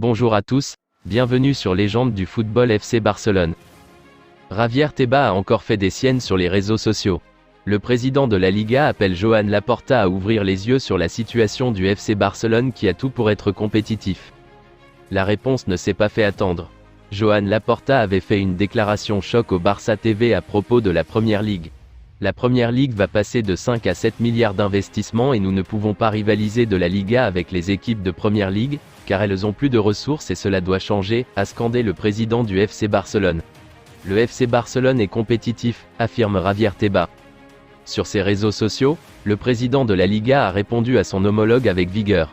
Bonjour à tous, bienvenue sur Légende du football FC Barcelone. Javier Tebas a encore fait des siennes sur les réseaux sociaux. Le président de la Liga appelle Joan Laporta à ouvrir les yeux sur la situation du FC Barcelone qui a tout pour être compétitif. La réponse ne s'est pas fait attendre. Joan Laporta avait fait une déclaration choc au Barça TV à propos de la Première Ligue. La Première Ligue va passer de 5 à 7 milliards d'investissements et nous ne pouvons pas rivaliser de la Liga avec les équipes de Première Ligue, car elles ont plus de ressources et cela doit changer, a scandé le président du FC Barcelone. Le FC Barcelone est compétitif, affirme Javier Tebas. Sur ses réseaux sociaux, le président de la Liga a répondu à son homologue avec vigueur.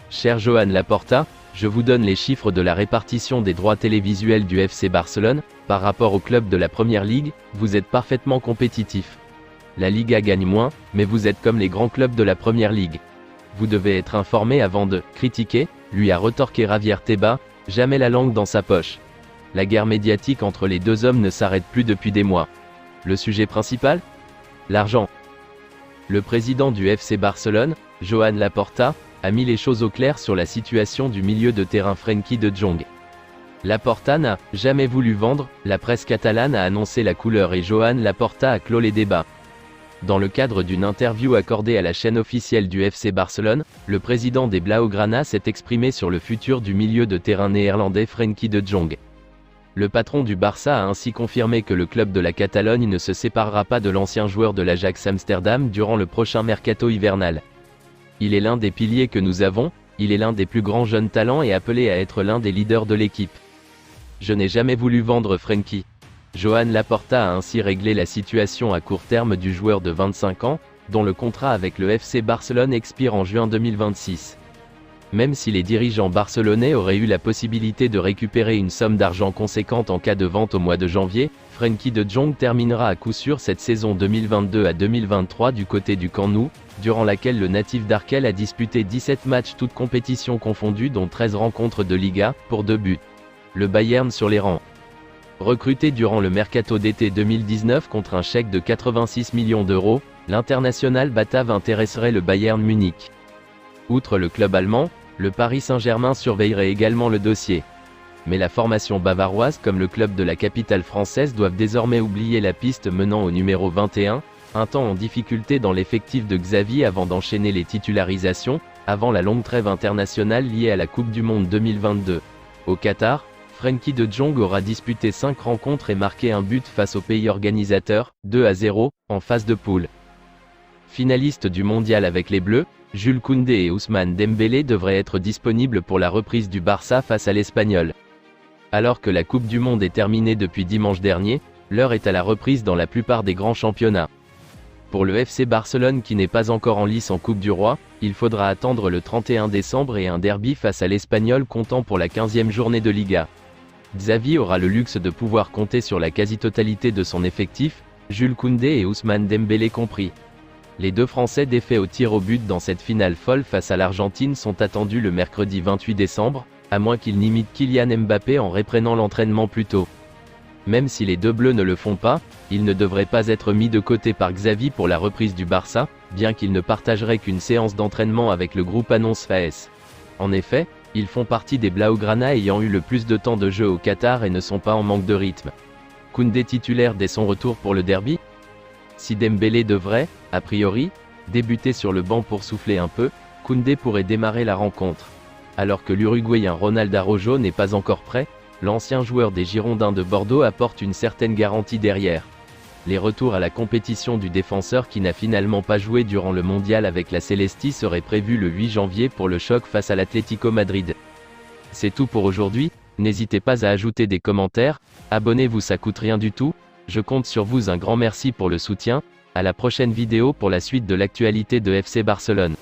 Cher Joan Laporta, je vous donne les chiffres de la répartition des droits télévisuels du FC Barcelone, par rapport au club de la Première Ligue, vous êtes parfaitement compétitif. La Liga gagne moins, mais vous êtes comme les grands clubs de la Première Ligue. Vous devez être informé avant de critiquer, lui a retorqué Javier Tebas, jamais la langue dans sa poche. La guerre médiatique entre les deux hommes ne s'arrête plus depuis des mois. Le sujet principal ? L'argent. Le président du FC Barcelone, Joan Laporta, a mis les choses au clair sur la situation du milieu de terrain Frenkie de Jong. Laporta n'a jamais voulu vendre, la presse catalane a annoncé la couleur et Joan Laporta a clos les débats. Dans le cadre d'une interview accordée à la chaîne officielle du FC Barcelone, le président des Blaugrana s'est exprimé sur le futur du milieu de terrain néerlandais Frenkie de Jong. Le patron du Barça a ainsi confirmé que le club de la Catalogne ne se séparera pas de l'ancien joueur de l'Ajax Amsterdam durant le prochain mercato hivernal. Il est l'un des piliers que nous avons, il est l'un des plus grands jeunes talents et appelé à être l'un des leaders de l'équipe. Je n'ai jamais voulu vendre Frenkie. Joan Laporta a ainsi réglé la situation à court terme du joueur de 25 ans, dont le contrat avec le FC Barcelone expire en juin 2026. Même si les dirigeants barcelonais auraient eu la possibilité de récupérer une somme d'argent conséquente en cas de vente au mois de janvier, Frenkie de Jong terminera à coup sûr cette saison 2022 à 2023 du côté du Camp Nou, durant laquelle le natif d'Arkel a disputé 17 matchs toutes compétitions confondues dont 13 rencontres de Liga, pour 2 buts. Le Bayern sur les rangs. Recruté durant le mercato d'été 2019 contre un chèque de 86 millions d'euros, l'international batave intéresserait le Bayern Munich. Outre le club allemand, le Paris Saint-Germain surveillerait également le dossier. Mais la formation bavaroise comme le club de la capitale française doivent désormais oublier la piste menant au numéro 21, un temps en difficulté dans l'effectif de Xavi avant d'enchaîner les titularisations, avant la longue trêve internationale liée à la Coupe du Monde 2022. Au Qatar, Frenkie de Jong aura disputé 5 rencontres et marqué un but face au pays organisateur, 2-0, en phase de poule. Finaliste du mondial avec les Bleus, Jules Koundé et Ousmane Dembélé devraient être disponibles pour la reprise du Barça face à l'Espagnol. Alors que la Coupe du Monde est terminée depuis dimanche dernier, l'heure est à la reprise dans la plupart des grands championnats. Pour le FC Barcelone qui n'est pas encore en lice en Coupe du Roi, il faudra attendre le 31 décembre et un derby face à l'Espagnol comptant pour la 15e journée de Liga. Xavi aura le luxe de pouvoir compter sur la quasi-totalité de son effectif, Jules Koundé et Ousmane Dembélé compris. Les deux Français défaits au tir au but dans cette finale folle face à l'Argentine sont attendus le mercredi 28 décembre, à moins qu'ils n'imitent Kylian Mbappé en reprenant l'entraînement plus tôt. Même si les deux Bleus ne le font pas, ils ne devraient pas être mis de côté par Xavi pour la reprise du Barça, bien qu'ils ne partageraient qu'une séance d'entraînement avec le groupe Annonce FAS. En effet, ils font partie des Blaugrana ayant eu le plus de temps de jeu au Qatar et ne sont pas en manque de rythme. Koundé titulaire dès son retour pour le derby ? Si Dembélé devrait, a priori, débuter sur le banc pour souffler un peu, Koundé pourrait démarrer la rencontre. Alors que l'Uruguayen Ronald Araujo n'est pas encore prêt, l'ancien joueur des Girondins de Bordeaux apporte une certaine garantie derrière. Les retours à la compétition du défenseur qui n'a finalement pas joué durant le mondial avec la Celesti seraient prévus le 8 janvier pour le choc face à l'Atlético Madrid. C'est tout pour aujourd'hui, n'hésitez pas à ajouter des commentaires, abonnez-vous, ça coûte rien du tout, je compte sur vous, un grand merci pour le soutien, à la prochaine vidéo pour la suite de l'actualité de FC Barcelone.